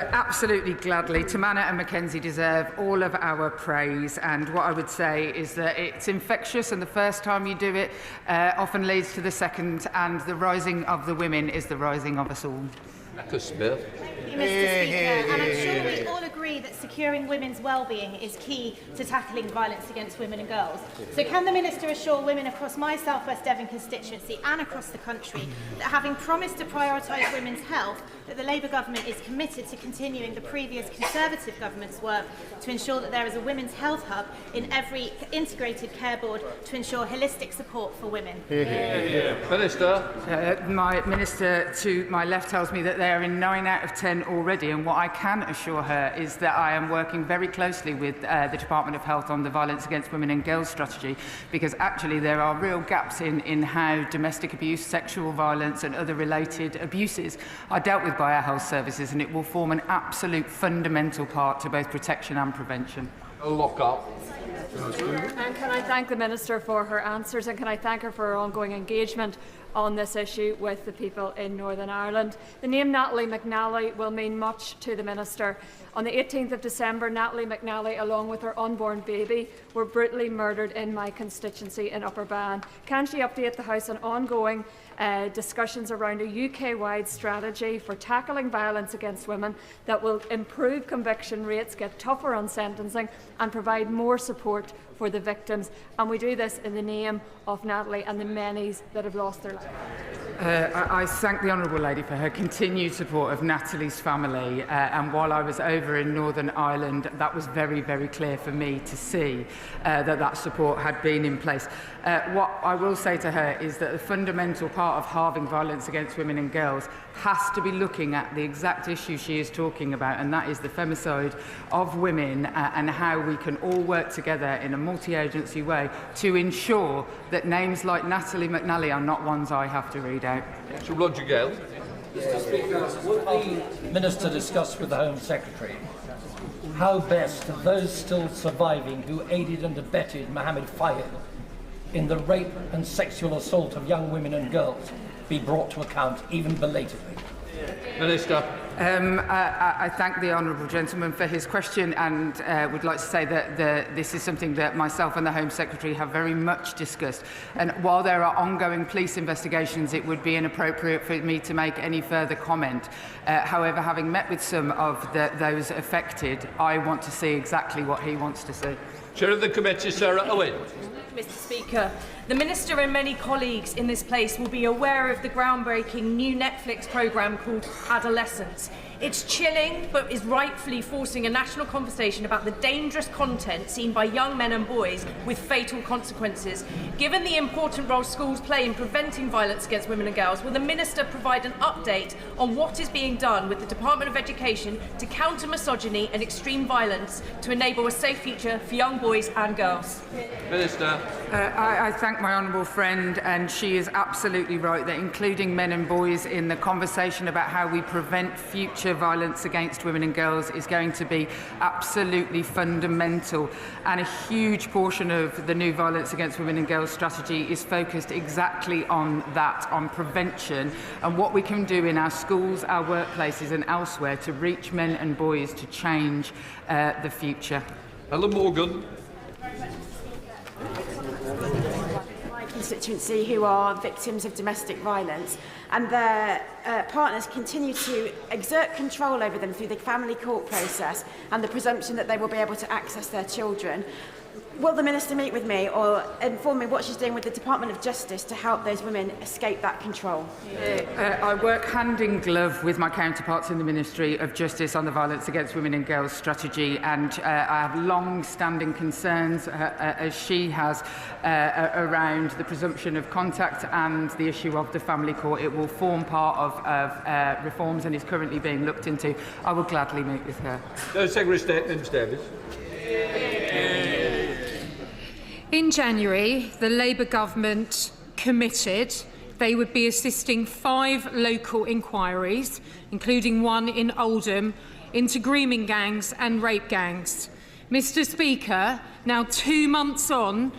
Absolutely, gladly. Tamana and Mackenzie deserve all of our praise, and what I would say is that it's infectious, and the first time you do it often leads to the second, and the rising of the women is the rising of us all. Thank you, Mr. Speaker, and I'm sure we all agree that securing women's well-being is key to tackling violence against women and girls. So can the Minister assure women across my South West Devon constituency and across the country that, having promised to prioritise women's health, that the Labour government is committed to continuing the previous Conservative government's work to ensure that there is a women's health hub in every integrated care board to ensure holistic support for women? Minister. My Minister to my left tells me that they are in 9 out of 10 already, and what I can assure her is that I am working very closely with the Department of Health on the Violence Against Women and Girls strategy, because actually there are real gaps in how domestic abuse, sexual violence and other related abuses are dealt with by our health services, and it will form an absolute fundamental part to both protection and prevention. Lock up. And can I thank the Minister for her answers, and can I thank her for her ongoing engagement on this issue with the people in Northern Ireland. The name Natalie McNally will mean much to the Minister. On the 18th of December, Natalie McNally, along with her unborn baby, were brutally murdered in my constituency in Upper Bann. Can she update the House on ongoing discussions around a UK-wide strategy for tackling violence against women that will improve conviction rates, get tougher on sentencing and provide more support for the victims? And we do this in the name of Natalie and the many that have lost their lives. I thank the Honourable Lady for her continued support of Natalie's family, and while I was over in Northern Ireland, that was very, very clear for me to see that support had been in place. What I will say to her is that the fundamental part of halving violence against women and girls has to be looking at the exact issue she is talking about, and that is the femicide of women, and how we can all work together in a multi-agency way to ensure that names like Natalie McNally are not ones I have to read out. Sir Roger Gale. Mr. Speaker, will the Minister discuss with the Home Secretary how best those still surviving who aided and abetted Mohammed Fayed in the rape and sexual assault of young women and girls be brought to account, even belatedly? Minister. I thank the honourable gentleman for his question, and would like to say that this is something that myself and the Home Secretary have very much discussed. And while there are ongoing police investigations, it would be inappropriate for me to make any further comment. However, having met with some of those affected, I want to see exactly what he wants to see. Chair of the Committee, Sarah Owen. Mr. Speaker, the Minister and many colleagues in this place will be aware of the groundbreaking new Netflix programme called Adolescence. It's chilling, but is rightfully forcing a national conversation about the dangerous content seen by young men and boys with fatal consequences. Given the important role schools play in preventing violence against women and girls, will the Minister provide an update on what is being done with the Department of Education to counter misogyny and extreme violence to enable a safe future for young boys and girls? Minister. I thank my honourable friend, and she is absolutely right that including men and boys in the conversation about how we prevent future violence against women and girls is going to be absolutely fundamental, and a huge portion of the new Violence Against Women and Girls strategy is focused exactly on that, on prevention and what we can do in our schools, our workplaces and elsewhere to reach men and boys to change the future. Ellen Morgan. Constituency who are victims of domestic violence, and their partners continue to exert control over them through the family court process and the presumption that they will be able to access their children. Will the Minister meet with me or inform me what she's doing with the Department of Justice to help those women escape that control? I work hand in glove with my counterparts in the Ministry of Justice on the Violence Against Women and Girls strategy, and I have long-standing concerns, as she has, around the presumption of contact and the issue of the family court. It will form part of reforms and is currently being looked into. I will gladly meet with her. Secretary of State, Ms Davis. In January, the Labour government committed they would be assisting 5 local inquiries, including one in Oldham, into grooming gangs and rape gangs. Mr. Speaker, now 2 months on,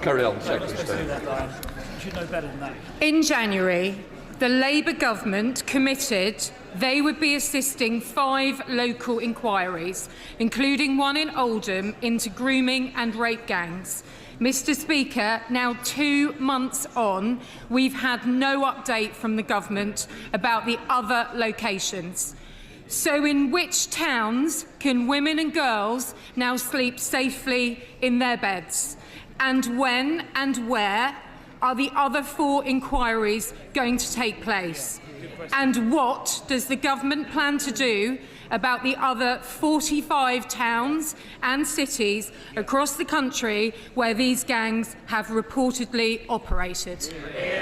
Carry on, Secretary of State. should know better than that. In January, the Labour government committed they would be assisting 5 local inquiries, including one in Oldham, into grooming and rape gangs. Mr. Speaker, now 2 months on, we've had no update from the government about the other locations. So in which towns can women and girls now sleep safely in their beds? And when and where are the other 4 inquiries going to take place? And what does the government plan to do about the other 45 towns and cities across the country where these gangs have reportedly operated?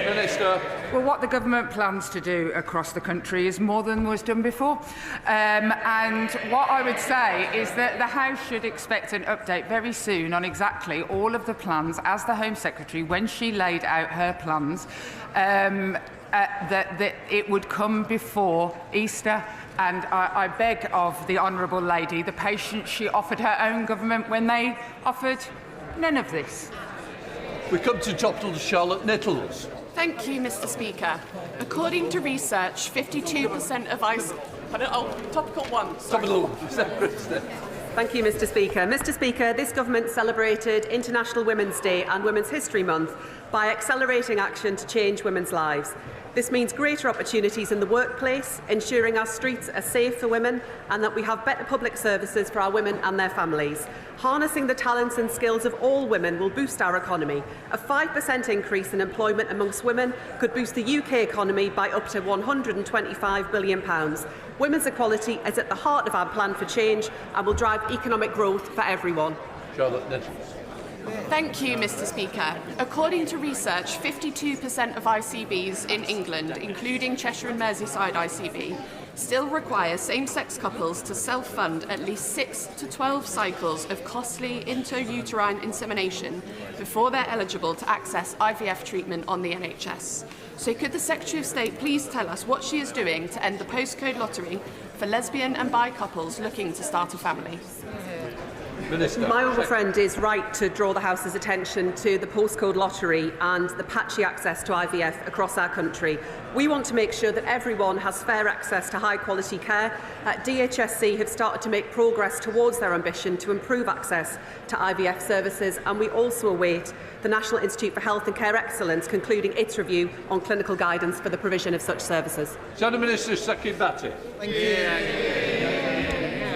Minister. Well, what the government plans to do across the country is more than was done before. And what I would say is that the House should expect an update very soon on exactly all of the plans, as the Home Secretary, when she laid out her plans, that it would come before Easter. And I beg of the Honourable Lady the patience she offered her own government when they offered none of this. We come to Topical Charlotte Nettles. Thank you, Mr. Speaker. According to research, 52% of topical one. Topical. Thank you, Mr. Speaker. Mr. Speaker, this government celebrated International Women's Day and Women's History Month by accelerating action to change women's lives. This means greater opportunities in the workplace, ensuring our streets are safe for women and that we have better public services for our women and their families. Harnessing the talents and skills of all women will boost our economy. A 5% increase in employment amongst women could boost the UK economy by up to £125 billion. Women's equality is at the heart of our plan for change and will drive economic growth for everyone. Charlotte Nettles. Thank you, Mr. Speaker. According to research, 52% of ICBs in England, including Cheshire and Merseyside ICB, still require same-sex couples to self-fund at least 6 to 12 cycles of costly intrauterine insemination before they're eligible to access IVF treatment on the NHS. So could the Secretary of State please tell us what she is doing to end the postcode lottery for lesbian and bi couples looking to start a family? Minister. My honourable friend is right to draw the House's attention to the postcode lottery and the patchy access to IVF across our country. We want to make sure that everyone has fair access to high-quality care. DHSC have started to make progress towards their ambition to improve access to IVF services, and we also await the National Institute for Health and Care Excellence concluding its review on clinical guidance for the provision of such services. Shadow Minister Kemi Badenoch. Thank you.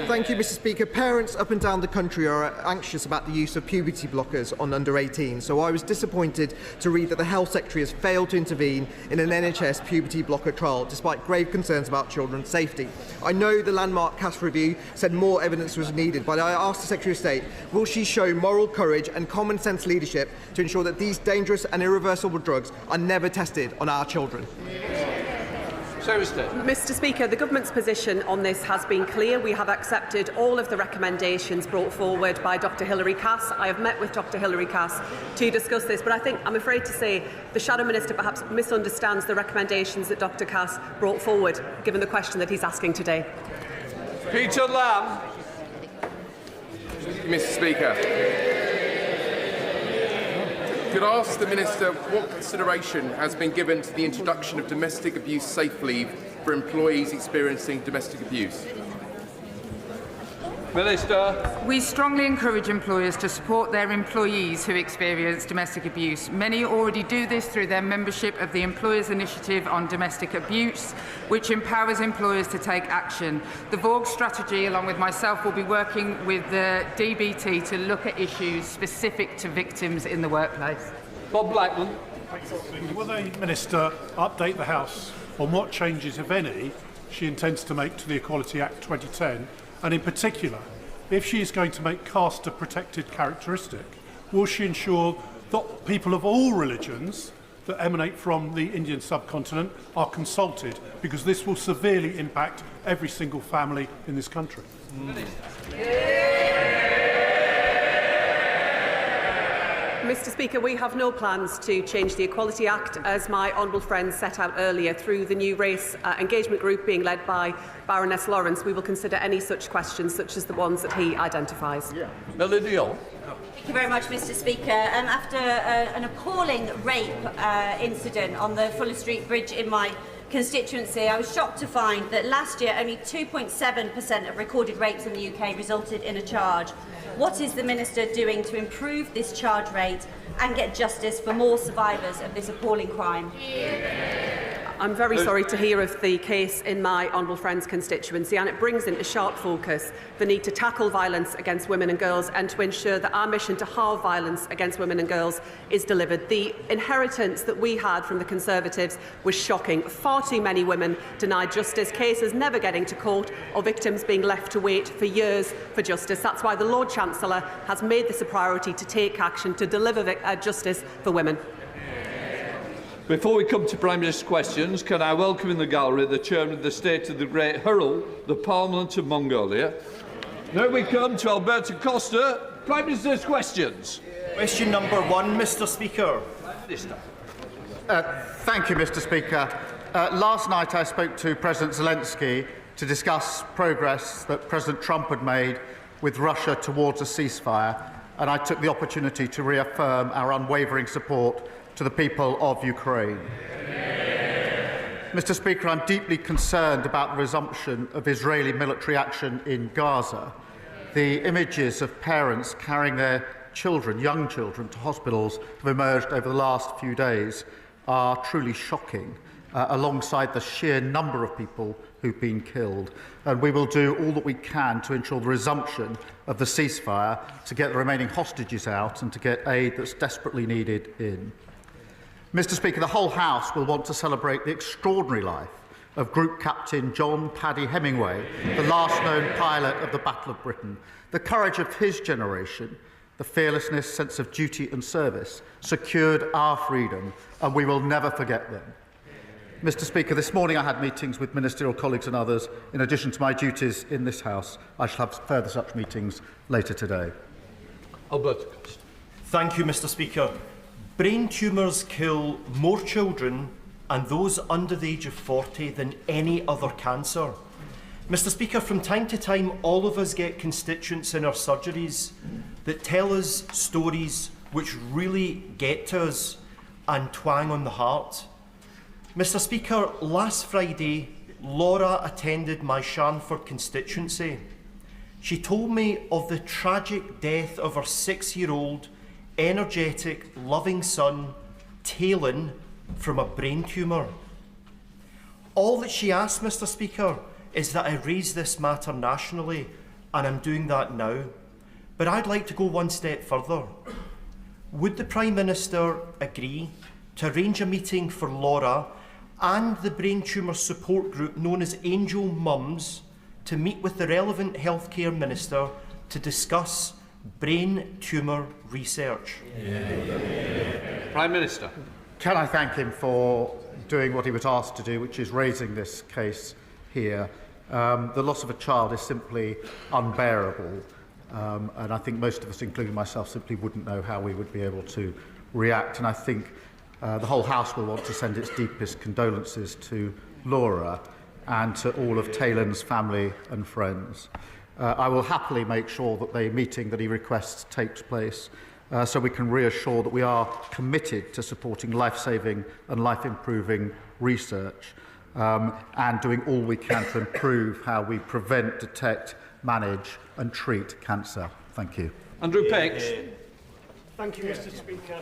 Thank you, Mr. Speaker. Parents up and down the country are anxious about the use of puberty blockers on under 18, so I was disappointed to read that the Health Secretary has failed to intervene in an NHS puberty blocker trial, despite grave concerns about children's safety. I know the landmark CAS review said more evidence was needed, but I asked the Secretary of State, will she show moral courage and common sense leadership to ensure that these dangerous and irreversible drugs are never tested on our children? Mr. Speaker, the government's position on this has been clear. We have accepted all of the recommendations brought forward by Dr Hilary Cass. I have met with Dr Hilary Cass to discuss this, but I think I'm afraid to say the Shadow Minister perhaps misunderstands the recommendations that Dr Cass brought forward, given the question that he's asking today. Peter Lamb. Mr. Speaker, could I ask the Minister what consideration has been given to the introduction of domestic abuse safe leave for employees experiencing domestic abuse? Minister. We strongly encourage employers to support their employees who experience domestic abuse. Many already do this through their membership of the Employers' Initiative on Domestic Abuse, which empowers employers to take action. The Vaughan strategy, along with myself, will be working with the DBT to look at issues specific to victims in the workplace. Bob Blackman. Will the Minister update the House on what changes, if any, she intends to make to the Equality Act 2010, and in particular, if she is going to make caste a protected characteristic, will she ensure that people of all religions that emanate from the Indian subcontinent are consulted, because this will severely impact every single family in this country? Mr. Speaker, we have no plans to change the Equality Act, as my honourable friend set out earlier through the new race engagement group being led by Baroness Lawrence. We will consider any such questions, such as the ones that he identifies. Melody Hall. Thank you very much, Mr. Speaker. After an appalling rape incident on the Fuller Street Bridge in my constituency, I was shocked to find that last year only 2.7% of recorded rapes in the UK resulted in a charge. What is the Minister doing to improve this charge rate and get justice for more survivors of this appalling crime? I'm very sorry to hear of the case in my honourable friend's constituency, and it brings into sharp focus the need to tackle violence against women and girls and to ensure that our mission to halve violence against women and girls is delivered. The inheritance that we had from the Conservatives was shocking. Far too many women denied justice, cases never getting to court or victims being left to wait for years for justice. That's why the Lord Chancellor has made this a priority to take action to deliver justice for women. Before we come to Prime Minister's questions, can I welcome in the gallery the Chairman of the State of the Great Hurl, the Parliament of Mongolia. Now we come to Alberto Costa. Prime Minister's questions. Question number 1, Mr. Speaker. Minister. Thank you, Mr. Speaker. Last night I spoke to President Zelensky to discuss progress that President Trump had made with Russia towards a ceasefire, and I took the opportunity to reaffirm our unwavering support to the people of Ukraine. Mr. Speaker, I'm deeply concerned about the resumption of Israeli military action in Gaza. The images of parents carrying their children, young children, to hospitals have emerged over the last few days are truly shocking, alongside the sheer number of people who've been killed. And we will do all that we can to ensure the resumption of the ceasefire, to get the remaining hostages out and to get aid that's desperately needed in. Mr. Speaker, the whole House will want to celebrate the extraordinary life of Group Captain John Paddy Hemingway, the last known pilot of the Battle of Britain. The courage of his generation, the fearlessness, sense of duty and service secured our freedom, and we will never forget them. Mr. Speaker, this morning I had meetings with ministerial colleagues and others. In addition to my duties in this House, I shall have further such meetings later today. Alberto. Thank you, Mr. Speaker. Brain tumours kill more children and those under the age of 40 than any other cancer. Mr. Speaker, from time to time, all of us get constituents in our surgeries that tell us stories which really get to us and twang on the heart. Mr. Speaker, last Friday, Laura attended my Sharnford constituency. She told me of the tragic death of her 6-year-old, energetic, loving son, Talon, from a brain tumour. All that she asked, Mr. Speaker, is that I raise this matter nationally, and I'm doing that now. But I'd like to go one step further. Would the Prime Minister agree to arrange a meeting for Laura and the brain tumour support group known as Angel Mums to meet with the relevant healthcare minister to discuss brain tumour research? Prime Minister. Can I thank him for doing what he was asked to do, which is raising this case here. The loss of a child is simply unbearable, and I think most of us, including myself, simply wouldn't know how we would be able to react. And I think the whole House will want to send its deepest condolences to Laura and to all of Talon's family and friends. I will happily make sure that the meeting that he requests takes place, so we can reassure that we are committed to supporting life-saving and life-improving research and doing all we can to improve how we prevent, detect, manage and treat cancer. Thank you. Andrew Peck. Thank you, Mr. Speaker.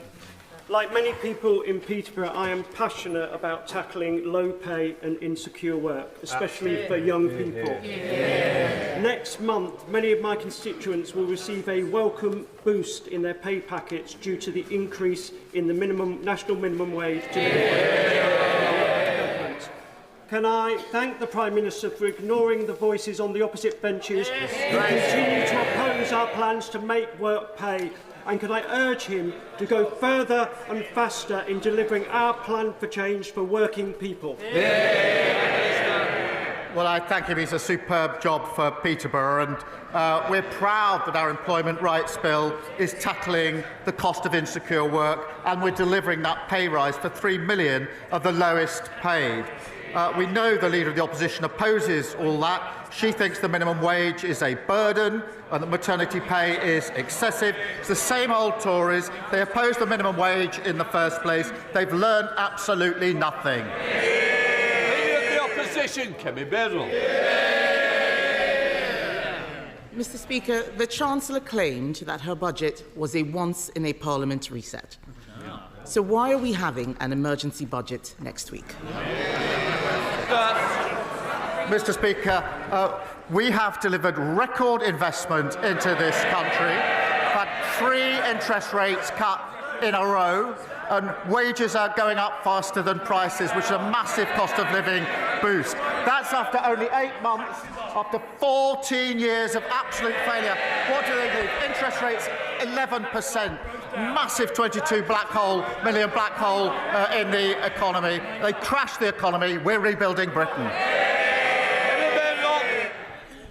Like many people in Peterborough, I am passionate about tackling low pay and insecure work, especially for young people. Next month, many of my constituents will receive a welcome boost in their pay packets due to the increase in the national minimum wage to government. Can I thank the Prime Minister for ignoring the voices on the opposite benches who continue to oppose our plans to make work pay? And can I urge him to go further and faster in delivering our plan for change for working people? Well, I thank him. He's a superb job for Peterborough, and we're proud that our Employment Rights Bill is tackling the cost of insecure work, and we're delivering that pay rise for 3 million of the lowest paid. We know the Leader of the Opposition opposes all that. She thinks the minimum wage is a burden and that maternity pay is excessive. It's the same old Tories. They opposed the minimum wage in the first place. They've learned absolutely nothing. Leader of the Opposition, Kemi Badenoch. Mr. Speaker, the Chancellor claimed that her budget was a once-in-a-Parliament reset. So why are we having an emergency budget next week? Mr. Speaker, we have delivered record investment into this country. We've had 3 interest rates cut in a row, and wages are going up faster than prices, which is a massive cost of living boost. That's after only 8 months, after 14 years of absolute failure. What do they do? Interest rates 11%. Massive 22 million black hole in the economy. They crashed the economy. We're rebuilding Britain.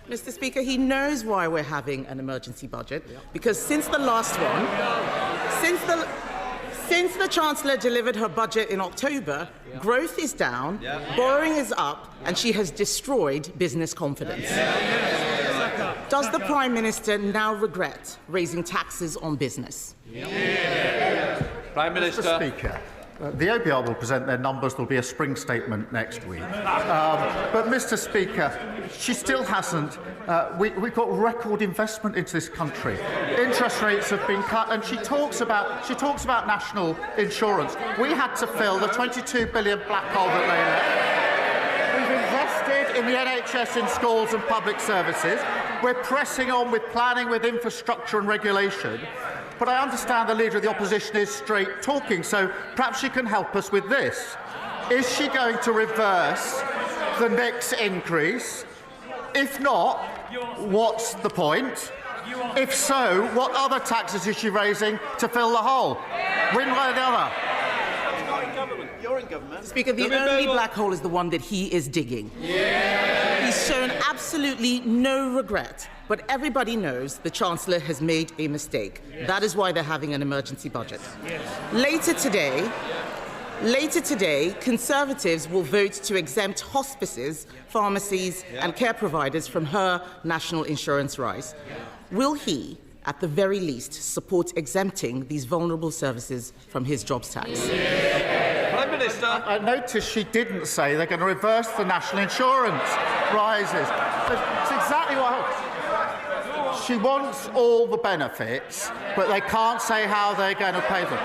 Mr. Speaker, he knows why we're having an emergency budget, because since the last one, since the Chancellor delivered her budget in October, growth is down, borrowing is up, and she has destroyed business confidence. Does the Prime Minister now regret raising taxes on business? Prime Minister. Mr. Speaker, the OBR will present their numbers. There'll be a spring statement next week. But, Mr. Speaker, she still hasn't. We've got record investment into this country. Interest rates have been cut, and she talks about national insurance. We had to fill the 22 billion black hole that lay there. We've invested in the NHS, in schools and public services. We're pressing on with planning, with infrastructure and regulation. But I understand the Leader of the Opposition is straight talking, so perhaps she can help us with this. Is she going to reverse the next increase? If not, what's the point? If so, what other taxes is she raising to fill the hole? One way or the other. You're in government. Speaker, the only black hole is the one that he is digging. He's shown absolutely no regret, but everybody knows the Chancellor has made a mistake. That is why they're having an emergency budget. Later today, Conservatives will vote to exempt hospices, pharmacies and care providers from her national insurance rise. Will he, at the very least, support exempting these vulnerable services from his jobs tax? Prime Minister. I noticed she didn't say they're going to reverse the national insurance rises. It's exactly what she wants all the benefits, but they can't say how they're going to pay them.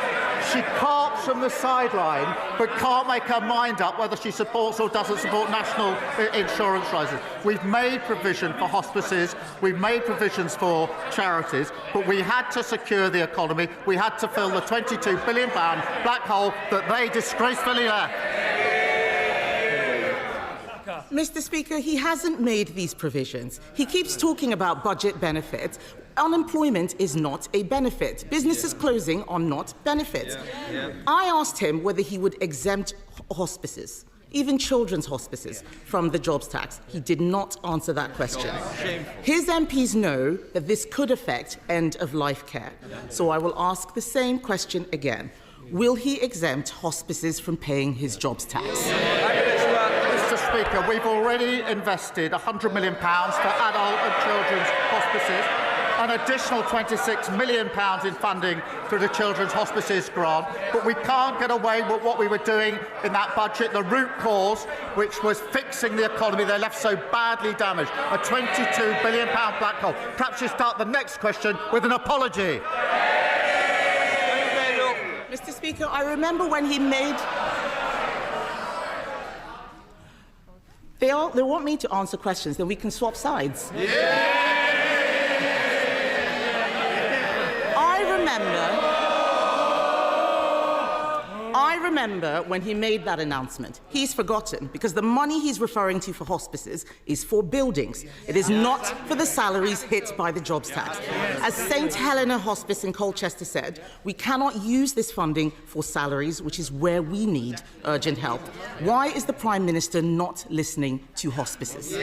She carps from the sideline, but can't make her mind up whether she supports or doesn't support national insurance rises. We've made provision for hospices, we've made provisions for charities, but we had to secure the economy. We had to fill the £22 billion black hole that they disgracefully left. Mr. Speaker, he hasn't made these provisions. He keeps talking about budget benefits. Unemployment is not a benefit. Businesses closing are not benefits. I asked him whether he would exempt hospices, even children's hospices, from the jobs tax. He did not answer that question. His MPs know that this could affect end-of-life care. So I will ask the same question again. Will he exempt hospices from paying his jobs tax? Mr. Speaker, we've already invested £100 million for adult and children's hospices, an additional £26 million in funding for the Children's Hospices grant, but we can't get away with what we were doing in that budget, the root cause, which was fixing the economy they left so badly damaged, a £22 billion black hole. Perhaps you start the next question with an apology. Mr. Speaker, I remember when he made... They want me to answer questions, then we can swap sides. I remember when he made that announcement. He's forgotten, because the money he's referring to for hospices is for buildings. It is not for the salaries hit by the jobs tax. As St Helena Hospice in Colchester said, we cannot use this funding for salaries, which is where we need urgent help. Why is the Prime Minister not listening to hospices?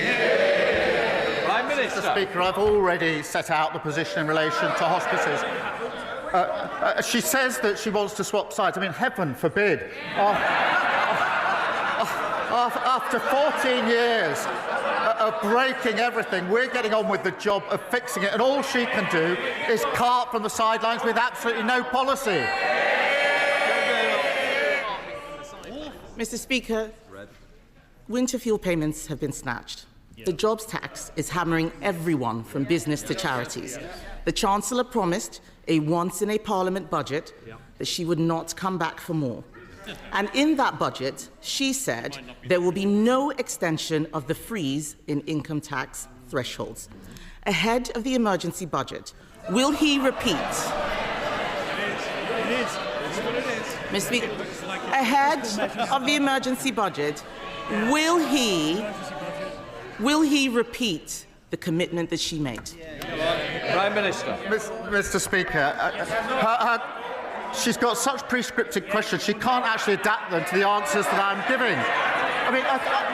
Prime Minister. Mr. Speaker, I've already set out the position in relation to hospices. She says that she wants to swap sides. I mean, heaven forbid. after 14 years of breaking everything, we're getting on with the job of fixing it, and all she can do is cart from the sidelines with absolutely no policy. Mr. Speaker, winter fuel payments have been snatched. The jobs tax is hammering everyone from business to charities. The Chancellor promised a once-in-a-Parliament budget that she would not come back for more. And in that budget, she said there will be no extension of the freeze in income tax thresholds. Ahead of the emergency budget, will he repeat? Mr. Speaker, ahead of the emergency budget, will he repeat the commitment that she made? Prime Minister. Mr. Speaker, she's got such prescriptive questions, she can't actually adapt them to the answers that I'm giving. I mean,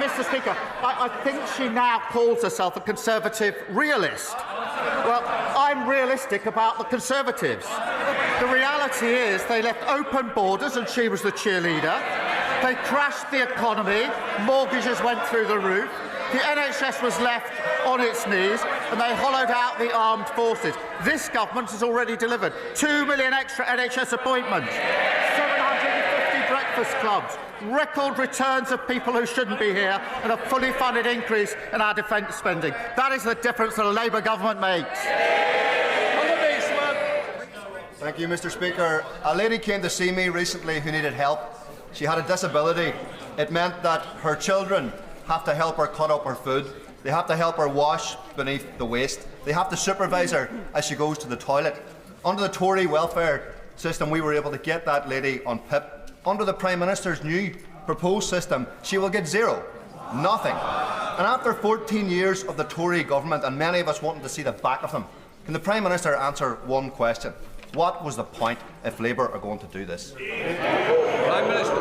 Mr. Speaker, I think she now calls herself a Conservative realist. Well, I'm realistic about the Conservatives. The reality is they left open borders and she was the cheerleader. They crashed the economy, mortgages went through the roof, the NHS was left on its knees, and they hollowed out the armed forces. This government has already delivered 2 million extra NHS appointments, 750 breakfast clubs, record returns of people who shouldn't be here, and a fully funded increase in our defence spending. That is the difference that a Labour government makes. Thank you, Mr. Speaker. A lady came to see me recently who needed help. She had a disability. It meant that her children have to help her cut up her food. They have to help her wash beneath the waist. They have to supervise her as she goes to the toilet. Under the Tory welfare system, we were able to get that lady on PIP. Under the Prime Minister's new proposed system, she will get zero. Nothing. And after 14 years of the Tory government, and many of us wanting to see the back of them, can the Prime Minister answer one question? What was the point if Labour are going to do this? Prime Minister.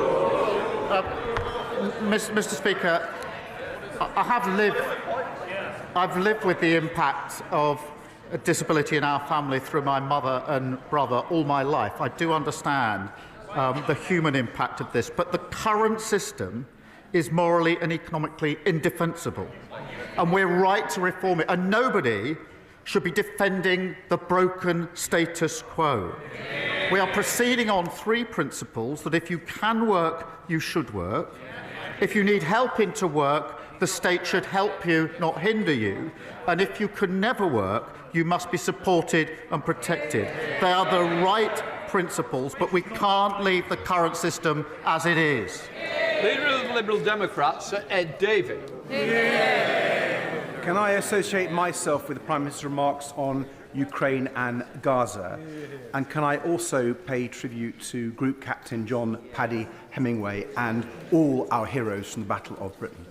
Mr. Speaker, I've lived with the impact of a disability in our family through my mother and brother all my life. I do understand the human impact of this, but the current system is morally and economically indefensible, and we're right to reform it, and nobody should be defending the broken status quo. We are proceeding on three principles: that if you can work, you should work. If you need help into work, the state should help you, not hinder you. And if you can never work, you must be supported and protected. They are the right principles, but we can't leave the current system as it is. Leader of the Liberal Democrats, Ed Davey. Can I associate myself with the Prime Minister's remarks on Ukraine and Gaza? And can I also pay tribute to Group Captain John Paddy Hemingway and all our heroes from the Battle of Britain?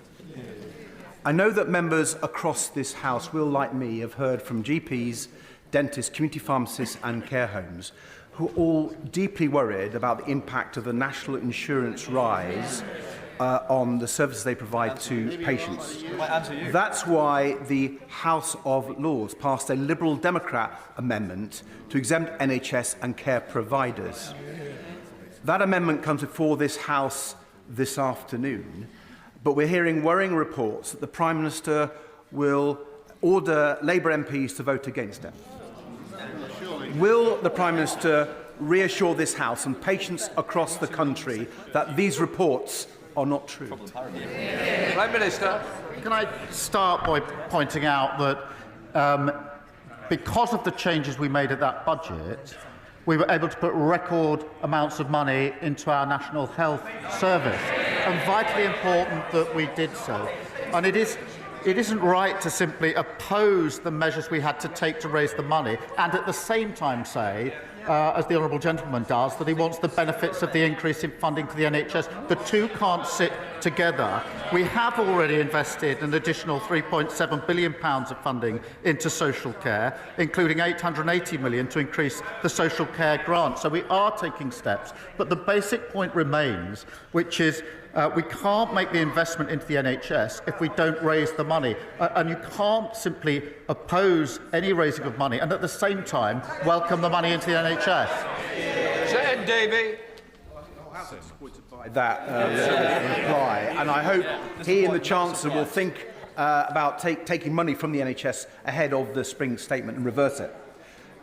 I know that members across this House will, like me, have heard from GPs, dentists, community pharmacists and care homes who are all deeply worried about the impact of the national insurance rise on the services they provide to patients. That's why the House of Lords passed a Liberal Democrat amendment to exempt NHS and care providers. That amendment comes before this House this afternoon, but we're hearing worrying reports that the Prime Minister will order Labour MPs to vote against it. Will the Prime Minister reassure this House and patients across the country that these reports are not true? Prime Minister. Can I start by pointing out that because of the changes we made at that budget, we were able to put record amounts of money into our National Health Service, and vitally important that we did so. And it isn't right to simply oppose the measures we had to take to raise the money and at the same time say, as the honourable gentleman does, that he wants the benefits of the increase in funding to the NHS. The two can't sit together. We have already invested an additional £3.7 billion of funding into social care, including £880 million to increase the social care grant. So we are taking steps. But the basic point remains, which is we can't make the investment into the NHS if we don't raise the money. And you can't simply oppose any raising of money and at the same time welcome the money into the NHS. Ed Davey. That reply. and I hope he and the Chancellor will think about taking money from the NHS ahead of the spring statement and reverse it.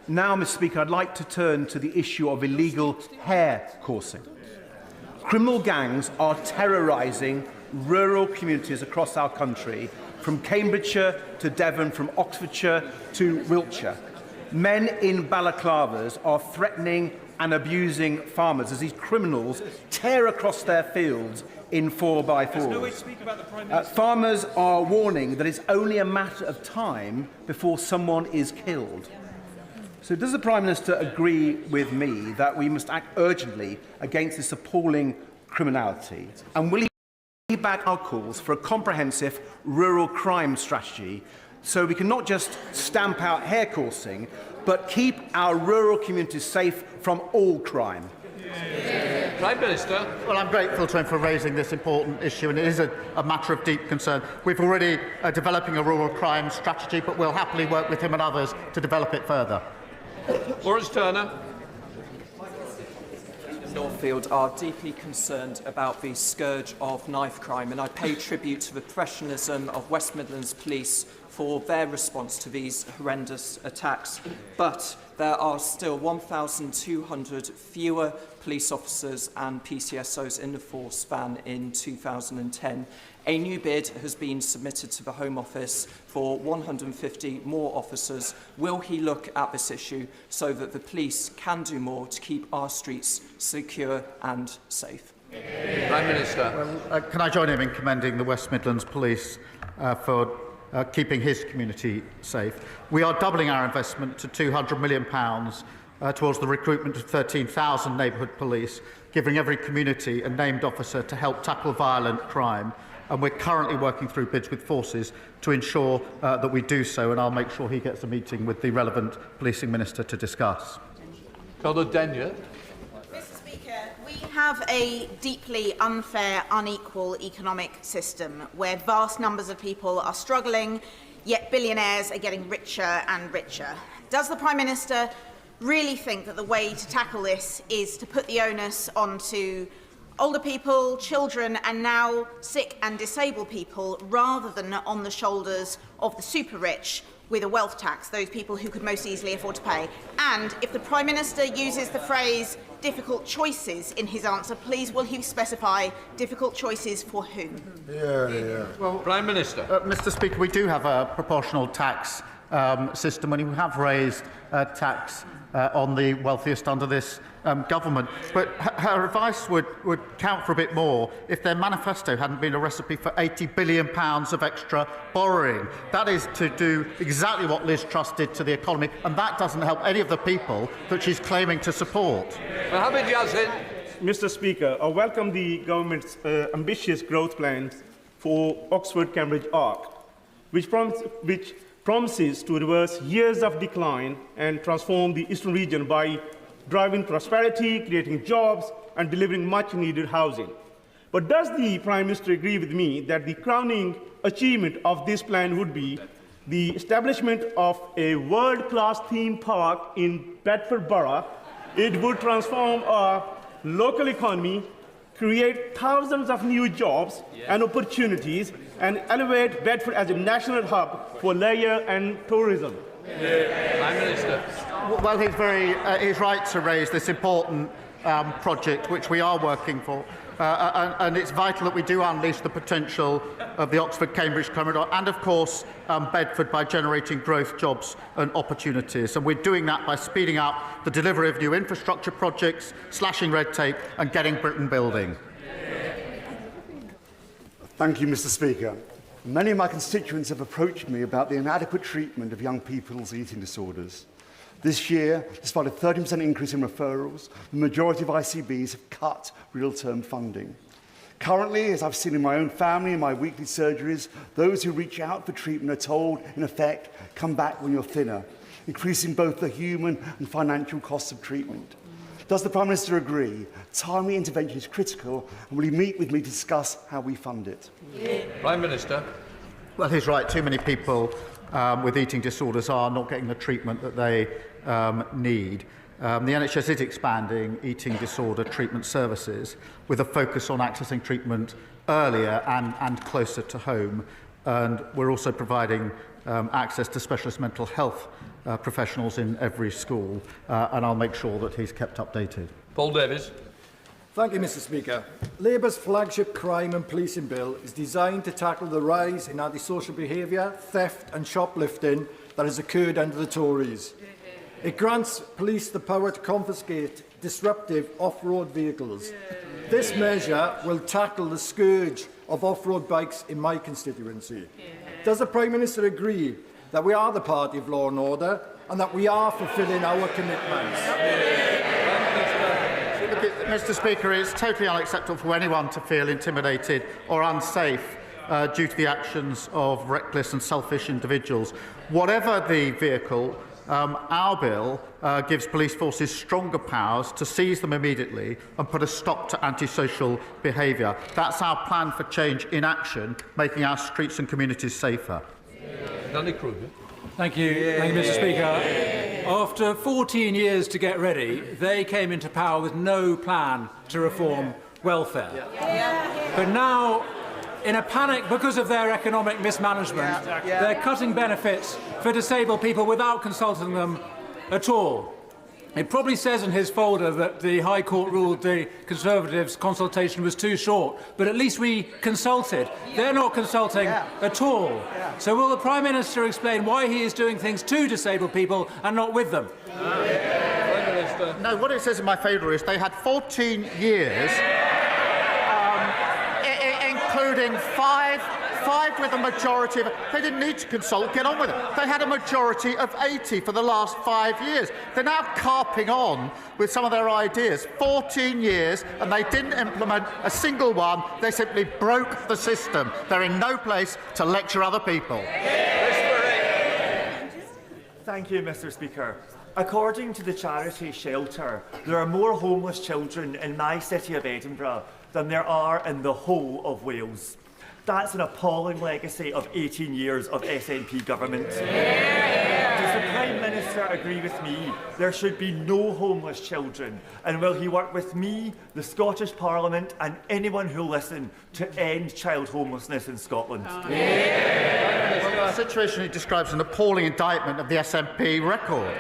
Now, Mr. Speaker, I'd like to turn to the issue of illegal hair coursing. Criminal gangs are terrorising rural communities across our country, from Cambridgeshire to Devon, from Oxfordshire to Wiltshire. Men in balaclavas are threatening and abusing farmers as these criminals tear across their fields in 4x4s. Farmers are warning that it's only a matter of time before someone is killed. So does the Prime Minister agree with me that we must act urgently against this appalling criminality? And will he back our calls for a comprehensive rural crime strategy so we can not just stamp out hair coursing, but keep our rural communities safe from all crime? Prime Minister. Well, I'm grateful to him for raising this important issue, and it is a matter of deep concern. We've already developing a rural crime strategy, but we'll happily work with him and others to develop it further. Lawrence Turner. Northfield are deeply concerned about the scourge of knife crime, and I pay tribute to the professionalism of West Midlands Police for their response to these horrendous attacks. But there are still 1,200 fewer police officers and PCSOs in the force than in 2010. A new bid has been submitted to the Home Office for 150 more officers. Will he look at this issue so that the police can do more to keep our streets secure and safe? Prime Minister. Well, can I join him in commending the West Midlands Police for keeping his community safe? We are doubling our investment to £200 million towards the recruitment of 13,000 neighbourhood police, giving every community a named officer to help tackle violent crime. And we're currently working through bids with forces to ensure that we do so, and I'll make sure he gets a meeting with the relevant policing minister to discuss. Conor Denyer. Mr. Speaker, we have a deeply unfair, unequal economic system where vast numbers of people are struggling, yet billionaires are getting richer and richer. Does the Prime Minister really think that the way to tackle this is to put the onus onto older people, children, and now sick and disabled people, rather than on the shoulders of the super rich with a wealth tax, those people who could most easily afford to pay? And if the Prime Minister uses the phrase difficult choices in his answer, please will he specify difficult choices for whom? Well, Prime Minister. Mr. Speaker, we do have a proportional tax system, and we have raised tax on the wealthiest under this government. But her advice would count for a bit more if their manifesto hadn't been a recipe for £80 billion of extra borrowing. That is to do exactly what Liz Truss did to the economy, and that doesn't help any of the people that she's claiming to support. Mohammed Yazid. Mr. Speaker, I welcome the government's ambitious growth plans for Oxford-Cambridge Arc, which promises to reverse years of decline and transform the eastern region by driving prosperity, creating jobs, and delivering much-needed housing. But does the Prime Minister agree with me that the crowning achievement of this plan would be the establishment of a world-class theme park in Bedford Borough? It would transform our local economy, create thousands of new jobs and opportunities, and elevate Bedford as a national hub for leisure and tourism. Prime Minister. Well, he's right to raise this important project, which we are working for. And it's vital that we do unleash the potential of the Oxford-Cambridge corridor and, of course, Bedford by generating growth, jobs and opportunities. And we're doing that by speeding up the delivery of new infrastructure projects, slashing red tape and getting Britain building. Thank you, Mr. Speaker. Many of my constituents have approached me about the inadequate treatment of young people's eating disorders. This year, despite a 30% increase in referrals, the majority of ICBs have cut real-term funding. Currently, as I've seen in my own family and my weekly surgeries, those who reach out for treatment are told, in effect, come back when you're thinner, increasing both the human and financial costs of treatment. Does the Prime Minister agree timely intervention is critical, and will he meet with me to discuss how we fund it? Prime Minister. Well, he's right. Too many people with eating disorders are not getting the treatment that they need. the NHS is expanding eating disorder treatment services with a focus on accessing treatment earlier and closer to home. And we're also providing access to specialist mental health professionals in every school, and I'll make sure that he's kept updated. Paul Davies. Thank you, Mr. Speaker. Labour's flagship crime and policing bill is designed to tackle the rise in antisocial behaviour, theft and shoplifting that has occurred under the Tories. It grants police the power to confiscate disruptive off-road vehicles. This measure will tackle the scourge of off-road bikes in my constituency. Does the Prime Minister agree that we are the party of law and order and that we are fulfilling our commitments? Mr. Speaker, it's totally unacceptable for anyone to feel intimidated or unsafe due to the actions of reckless and selfish individuals. Whatever the vehicle, our bill gives police forces stronger powers to seize them immediately and put a stop to antisocial behaviour. That's our plan for change in action, making our streets and communities safer. Danny Kruger. Thank you, Mr. Speaker. After 14 years to get ready, they came into power with no plan to reform welfare. But now, in a panic because of their economic mismanagement, they're cutting benefits for disabled people without consulting them at all. It probably says in his folder that the High Court ruled the Conservatives' consultation was too short, but at least we consulted. They're not consulting at all. So will the Prime Minister explain why he is doing things to disabled people and not with them? No, what it says in my favour is they had 14 years, including five with a majority of... They didn't need to consult, get on with it. They had a majority of 80 for the last 5 years. They're now carping on with some of their ideas. 14 years, and they didn't implement a single one. They simply broke the system. They're in no place to lecture other people. Thank you, Mr. Speaker. According to the charity Shelter, there are more homeless children in my city of Edinburgh than there are in the whole of Wales. That's an appalling legacy of 18 years of SNP government. Does the Prime Minister agree with me there should be no homeless children? And will he work with me, the Scottish Parliament and anyone who'll listen to end child homelessness in Scotland? Well, the situation he describes an appalling indictment of the SNP record.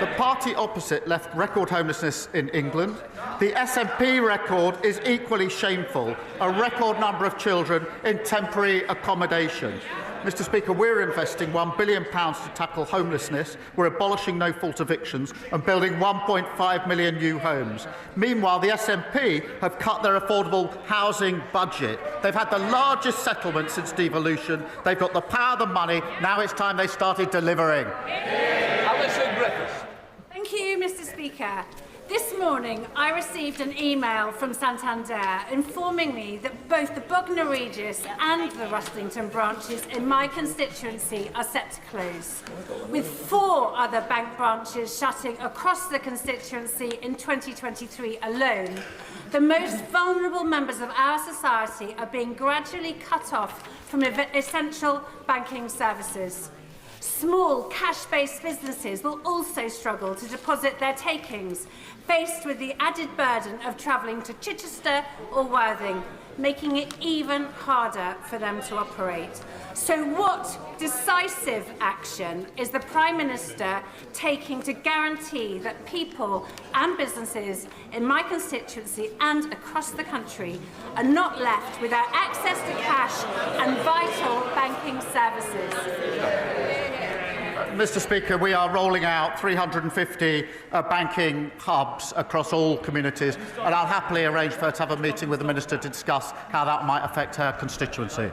The party opposite left record homelessness in England. The SNP record is equally shameful, a record number of children in temporary accommodation. Mr. Speaker, we're investing £1 billion to tackle homelessness, we're abolishing no-fault evictions and building 1.5 million new homes. Meanwhile, the SNP have cut their affordable housing budget. They've had the largest settlement since devolution. They've got the power, the money. Now it's time they started delivering. Alison Griffiths. Thank you, Mr. Speaker. This morning, I received an email from Santander informing me that both the Bognor Regis and the Rustington branches in my constituency are set to close, with 4 other bank branches shutting across the constituency in 2023 alone. The most vulnerable members of our society are being gradually cut off from essential banking services. Small cash-based businesses will also struggle to deposit their takings, faced with the added burden of travelling to Chichester or Worthing, making it even harder for them to operate. So what decisive action is the Prime Minister taking to guarantee that people and businesses in my constituency and across the country are not left without access to cash and vital banking services? Mr. Speaker, we are rolling out 350 banking hubs across all communities, and I'll happily arrange for her to have a meeting with the Minister to discuss how that might affect her constituency.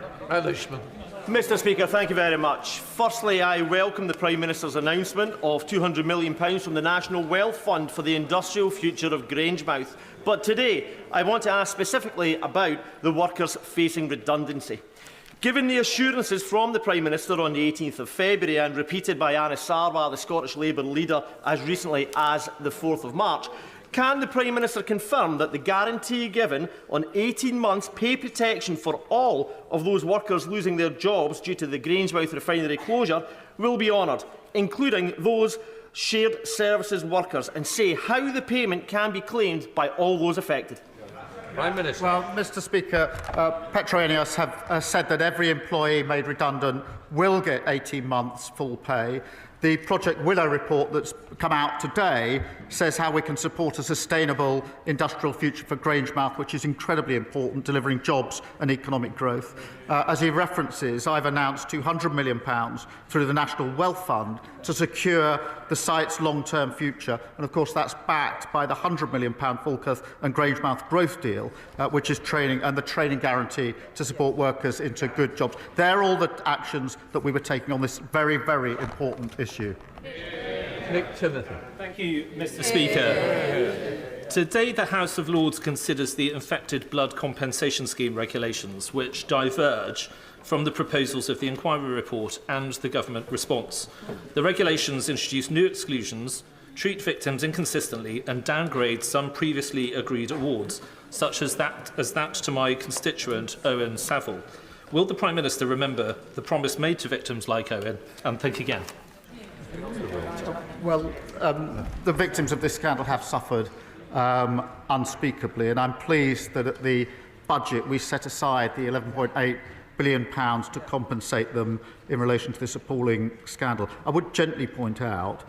Mr. Speaker, thank you very much. Firstly, I welcome the Prime Minister's announcement of £200 million from the National Wealth Fund for the industrial future of Grangemouth. But today, I want to ask specifically about the workers facing redundancy. Given the assurances from the Prime Minister on the 18th of February and repeated by Anna Sarwar, the Scottish Labour leader, as recently as the 4th of March, can the Prime Minister confirm that the guarantee given on 18 months pay protection for all of those workers losing their jobs due to the Grangemouth refinery closure will be honoured, including those shared services workers and say how the payment can be claimed by all those affected? Prime Minister. Well, Mr Speaker, Petroenius have said that every employee made redundant will get 18 months full pay. The Project Willow report that's come out today says how we can support a sustainable industrial future for Grangemouth, which is incredibly important, delivering jobs and economic growth. As he references, I've announced £200 million through the National Wealth Fund to secure the site's long-term future. And of course, that's backed by the £100 million Falkirk and Grangemouth growth deal, which is training and the training guarantee to support workers into good jobs. They're all the actions that we were taking on this very, very important issue. Nick Timothy. Thank you, Mr Speaker. Today, the House of Lords considers the infected blood compensation scheme regulations, which diverge from the proposals of the inquiry report and the government response. The regulations introduce new exclusions, treat victims inconsistently and downgrade some previously agreed awards, such as that to my constituent Owen Saville. Will the Prime Minister remember the promise made to victims like Owen and think again? Well, the victims of this scandal have suffered unspeakably, and I'm pleased that at the budget we set aside the £11.8 billion to compensate them in relation to this appalling scandal. I would gently point out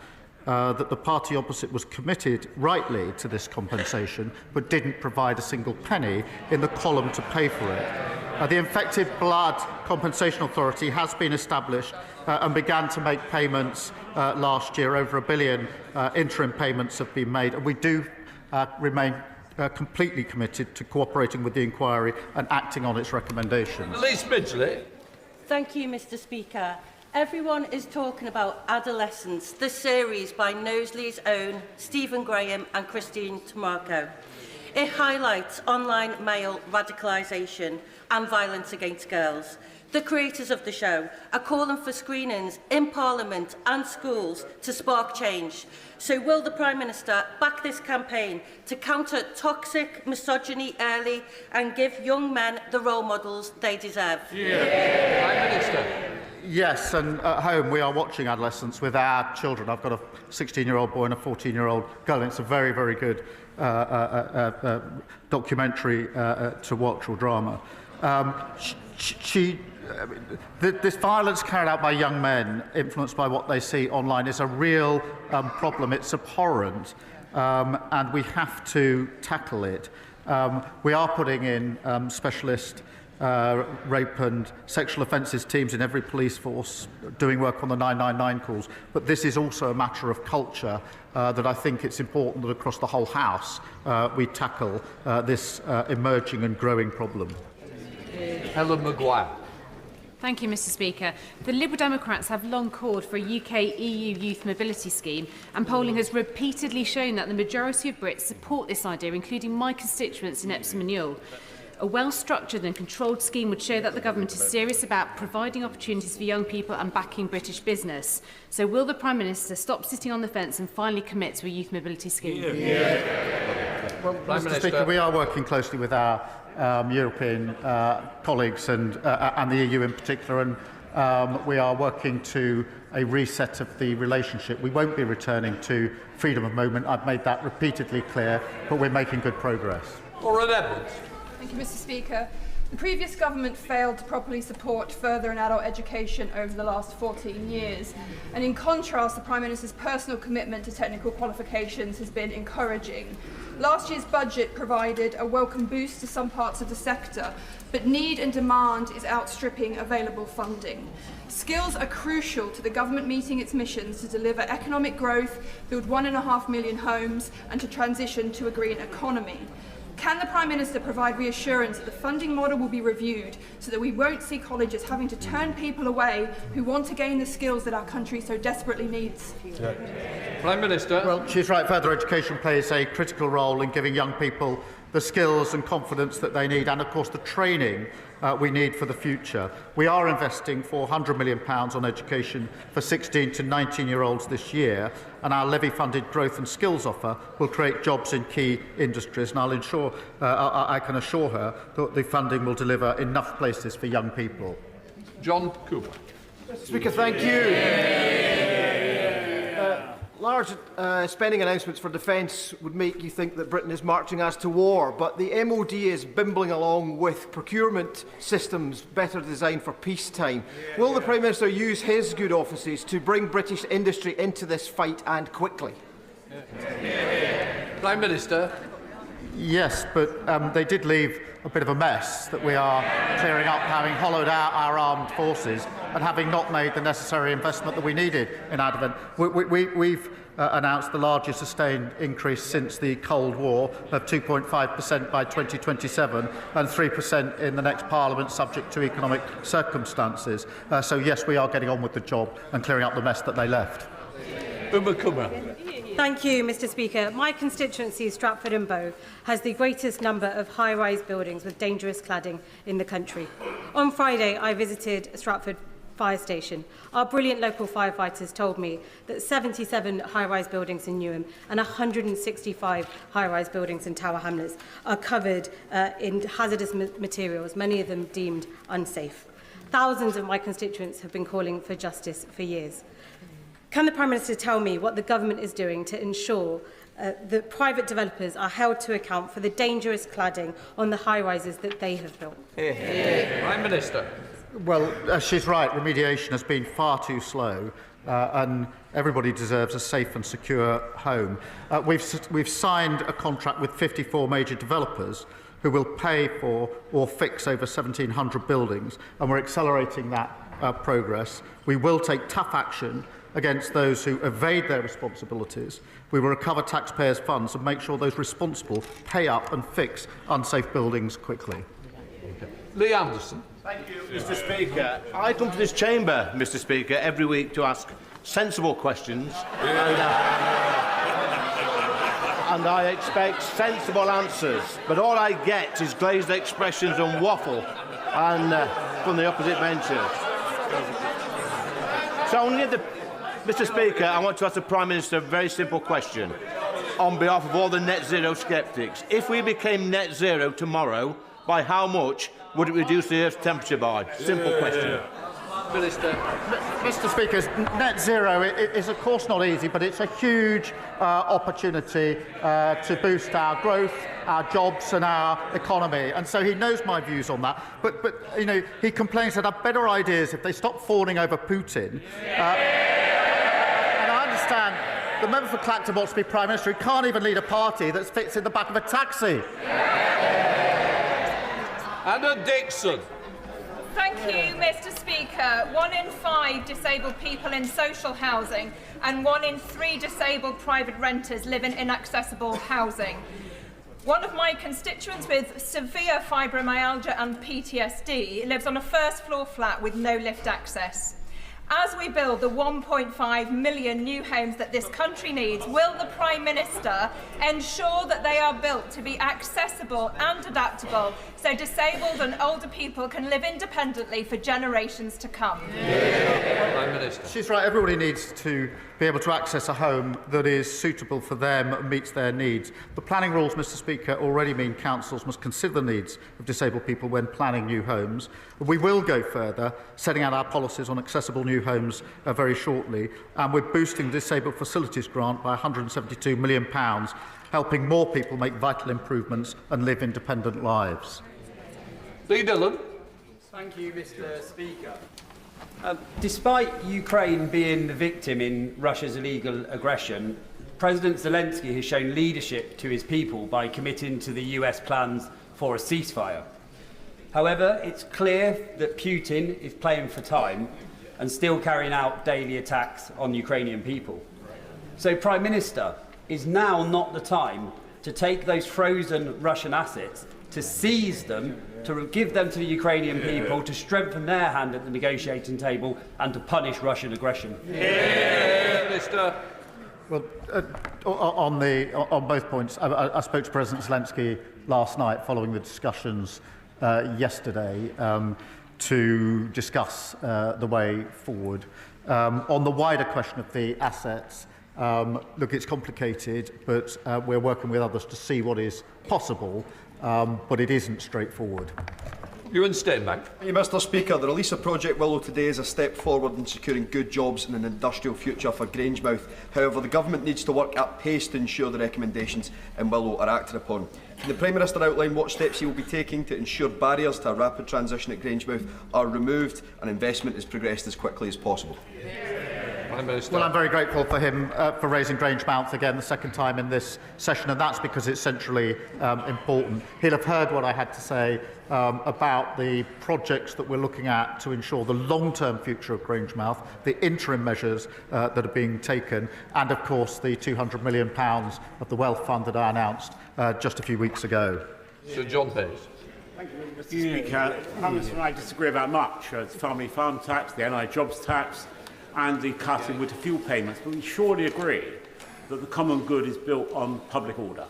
that the party opposite was committed rightly to this compensation but didn't provide a single penny in the column to pay for it. The Infected Blood Compensation Authority has been established and began to make payments last year. Over £1 billion interim payments have been made, and we do remain completely committed to cooperating with the inquiry and acting on its recommendations. Elise Midgley. Thank you, Mr Speaker. Everyone is talking about Adolescence, the series by Knowsley's own Stephen Graham and Christine Tamarco. It highlights online male radicalisation and violence against girls. The creators of the show are calling for screenings in Parliament and schools to spark change. So will the Prime Minister back this campaign to counter toxic misogyny early and give young men the role models they deserve? Yeah. Prime Minister. Yes, and at home we are watching Adolescence with our children. I've got a 16-year-old boy and a 14-year-old girl, and it's a very, very good documentary to watch, or drama. This violence carried out by young men, influenced by what they see online, is a real problem. It's abhorrent, and we have to tackle it. We are putting in specialist rape and sexual offences teams in every police force, doing work on the 999 calls. But this is also a matter of culture that I think it's important that across the whole House we tackle this emerging and growing problem. Helen Maguire. Thank you, Mr Speaker. The Liberal Democrats have long called for a UK-EU youth mobility scheme, and polling has repeatedly shown that the majority of Brits support this idea, including my constituents in Epsom and Ewell. A well-structured and controlled scheme would show that the government is serious about providing opportunities for young people and backing British business. So will the Prime Minister stop sitting on the fence and finally commit to a youth mobility scheme? Well, Mr Speaker, we are working closely with our European colleagues and the EU in particular, and we are working to a reset of the relationship. We won't be returning to freedom of movement. I've made that repeatedly clear, but we're making good progress. Lauren Edwards. Thank you, Mr Speaker. The previous government failed to properly support further and adult education over the last 14 years. And in contrast, the Prime Minister's personal commitment to technical qualifications has been encouraging. Last year's budget provided a welcome boost to some parts of the sector, but need and demand is outstripping available funding. Skills are crucial to the government meeting its missions to deliver economic growth, build 1.5 million homes, and to transition to a green economy. Can the Prime Minister provide reassurance that the funding model will be reviewed so that we won't see colleges having to turn people away who want to gain the skills that our country so desperately needs? Prime Minister. Well, she's right. Further education plays a critical role in giving young people the skills and confidence that they need, and of course the training we need for the future. We are investing £400 million on education for 16 to 19-year-olds this year, and our levy-funded growth and skills offer will create jobs in key industries, and I can assure her that the funding will deliver enough places for young people. John Cooper. Mr Speaker, thank you. large spending announcements for defence would make you think that Britain is marching as to war, but the MOD is bimbling along with procurement systems better designed for peacetime. Will the Prime Minister use his good offices to bring British industry into this fight, and quickly? Prime Minister. Yes, but they did leave a bit of a mess that we are clearing up, having hollowed out our armed forces and having not made the necessary investment that we needed in our defence. We've announced the largest sustained increase since the Cold War of 2.5% by 2027 and 3% in the next Parliament, subject to economic circumstances. So yes, we are getting on with the job and clearing up the mess that they left. Thank you, Mr. Speaker. My constituency, Stratford and Bow, has the greatest number of high-rise buildings with dangerous cladding in the country. On Friday, I visited Stratford Fire Station. Our brilliant local firefighters told me that 77 high-rise buildings in Newham and 165 high-rise buildings in Tower Hamlets are covered in hazardous materials, many of them deemed unsafe. Thousands of my constituents have been calling for justice for years. Can the Prime Minister tell me what the government is doing to ensure that private developers are held to account for the dangerous cladding on the high-rises that they have built? Prime Minister. Well, she's right. Remediation has been far too slow, and everybody deserves a safe and secure home. We've signed a contract with 54 major developers who will pay for or fix over 1,700 buildings, and we're accelerating that progress. We will take tough action against those who evade their responsibilities. We will recover taxpayers' funds and make sure those responsible pay up and fix unsafe buildings quickly. Lee Anderson. Thank you, Mr. Speaker. I come to this chamber, Mr. Speaker, every week to ask sensible questions, and I expect sensible answers. But all I get is glazed expressions and waffle from the opposite benches. So Mr. Speaker, I want to ask the Prime Minister a very simple question on behalf of all the net zero sceptics. If we became net zero tomorrow, by how much would it reduce the Earth's temperature by? Simple question. Minister. Mr. Speaker, net zero is of course not easy, but it's a huge opportunity to boost our growth, our jobs and our economy. And so he knows my views on that. But you know, he complains that I've better ideas if they stop fawning over Putin. And I understand the member for Clacton wants to be Prime Minister. He can't even lead a party that fits in the back of a taxi. Anna Dixon. Thank you, Mr. Speaker. 1 in 5 disabled people in social housing and 1 in 3 disabled private renters live in inaccessible housing. One of my constituents with severe fibromyalgia and PTSD lives on a first-floor flat with no lift access. As we build the 1.5 million new homes that this country needs, will the Prime Minister ensure that they are built to be accessible and adaptable so disabled and older people can live independently for generations to come? Prime Minister. She's right. Everybody needs to be able to access a home that is suitable for them and meets their needs. The planning rules, Mr. Speaker, already mean councils must consider the needs of disabled people when planning new homes. We will go further, setting out our policies on accessible new homes very shortly, and we're boosting the Disabled Facilities Grant by £172 million, helping more people make vital improvements and live independent lives. Lee Dillon. Thank you, Mr. Speaker. Despite Ukraine being the victim in Russia's illegal aggression, President Zelensky has shown leadership to his people by committing to the US plans for a ceasefire. However, it's clear that Putin is playing for time and still carrying out daily attacks on Ukrainian people. So, Prime Minister, is now not the time to take those frozen Russian assets, to seize them, to give them to the Ukrainian people, to strengthen their hand at the negotiating table and to punish Russian aggression? Minister. Well, on both points, I spoke to President Zelensky last night following the discussions yesterday to discuss the way forward. On the wider question of the assets, look, it's complicated, but we're working with others to see what is possible, but it isn't straightforward. Ewan Steinback. Thank you, Mr Speaker. The release of Project Willow today is a step forward in securing good jobs and an industrial future for Grangemouth. However, the Government needs to work at pace to ensure the recommendations in Willow are acted upon. Can the Prime Minister outline what steps he will be taking to ensure barriers to a rapid transition at Grangemouth are removed and investment is progressed as quickly as possible? Well, I'm very grateful for him for raising Grangemouth again the second time in this session, and that's because it's centrally important. He'll have heard what I had to say about the projects that we're looking at to ensure the long-term future of Grangemouth, the interim measures that are being taken, and of course the £200 million of the Wealth Fund that I announced just a few weeks ago. Sir John Hayes. Thank you, Mr Speaker. Prime Minister and I disagree about much. The family farm tax, the NI jobs tax, and the cut in winter fuel payments, but we surely agree that the common good is built on public order.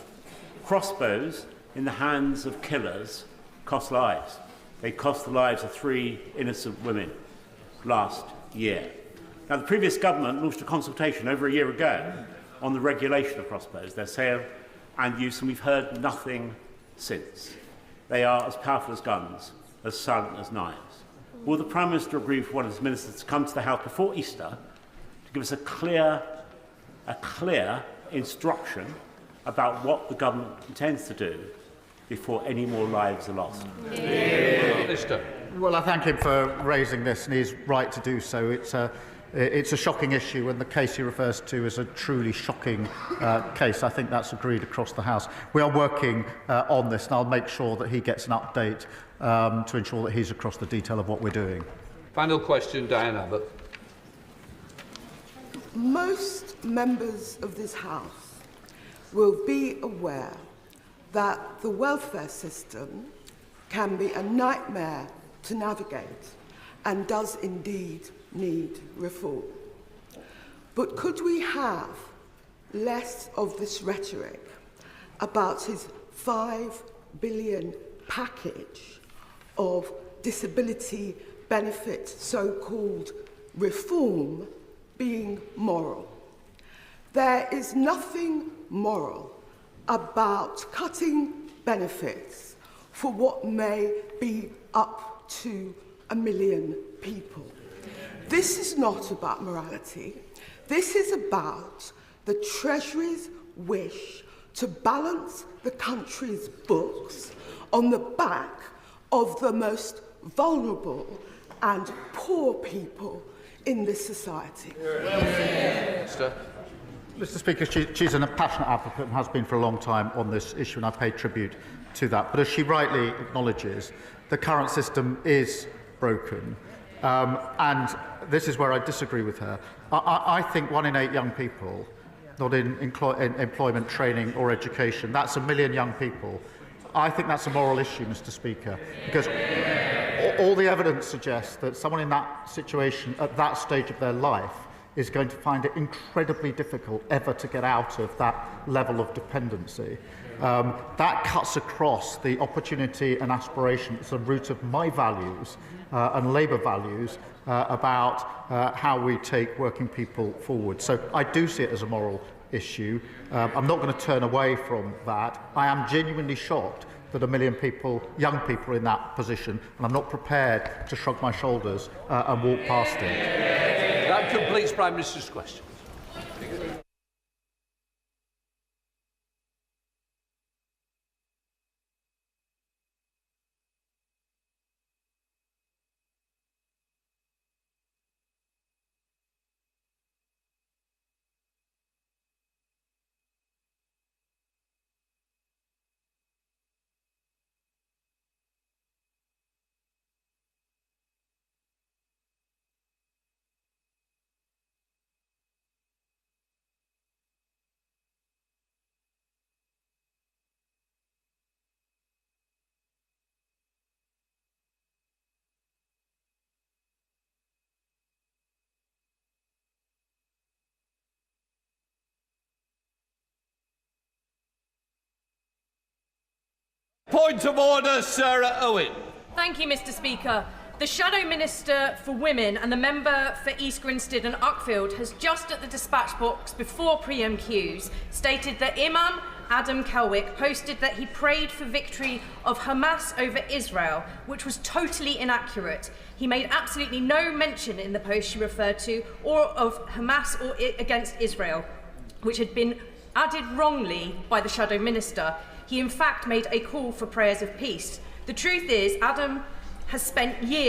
Crossbows in the hands of killers cost lives. They cost the lives of 3 innocent women last year. Now, the previous government launched a consultation over a year ago on the regulation of crossbows, their sale and use, and we've heard nothing since. They are as powerful as guns, as silent as knives. Will the Prime Minister agree for one of his ministers to come to the House before Easter to give us a clear instruction about what the government intends to do before any more lives are lost? Well, I thank him for raising this, and he's right to do so. It's a shocking issue, and the case he refers to is a truly shocking case. I think that's agreed across the House. We are working on this, and I'll make sure that he gets an update to ensure that he's across the detail of what we're doing. Final question, Diane Abbott. Most members of this House will be aware that the welfare system can be a nightmare to navigate and does indeed need reform. But could we have less of this rhetoric about his £5 billion package of disability benefit so-called reform being moral? There is nothing moral about cutting benefits for what may be up to 1 million people. This is not about morality. This is about the Treasury's wish to balance the country's books on the back of the most vulnerable and poor people in this society. Mr Speaker, she's a passionate advocate and has been for a long time on this issue, and I pay tribute to that. But as she rightly acknowledges, the current system is broken. And this is where I disagree with her. I think 1 in 8 young people, not in employment, training or education, that's 1 million young people. I think that's a moral issue, Mr Speaker, because all the evidence suggests that someone in that situation at that stage of their life is going to find it incredibly difficult ever to get out of that level of dependency. That cuts across the opportunity and aspiration. It's the root of my values and Labour values about how we take working people forward. So I do see it as a moral issue. I'm not going to turn away from that. I am genuinely shocked that 1 million people, young people, are in that position, and I'm not prepared to shrug my shoulders and walk past it. That completes Prime Minister's questions. Point of order, Sarah Owen. Thank you, Mr Speaker. The Shadow Minister for Women and the member for East Grinstead and Uckfield has just at the dispatch box before PMQs stated that imam Adam Kelwick, posted that he prayed for victory of Hamas over Israel, which was totally inaccurate. He made absolutely no mention in the post she referred to or of Hamas or against Israel, which had been added wrongly by the Shadow Minister. He in fact made a call for prayers of peace. The truth is, Adam has spent years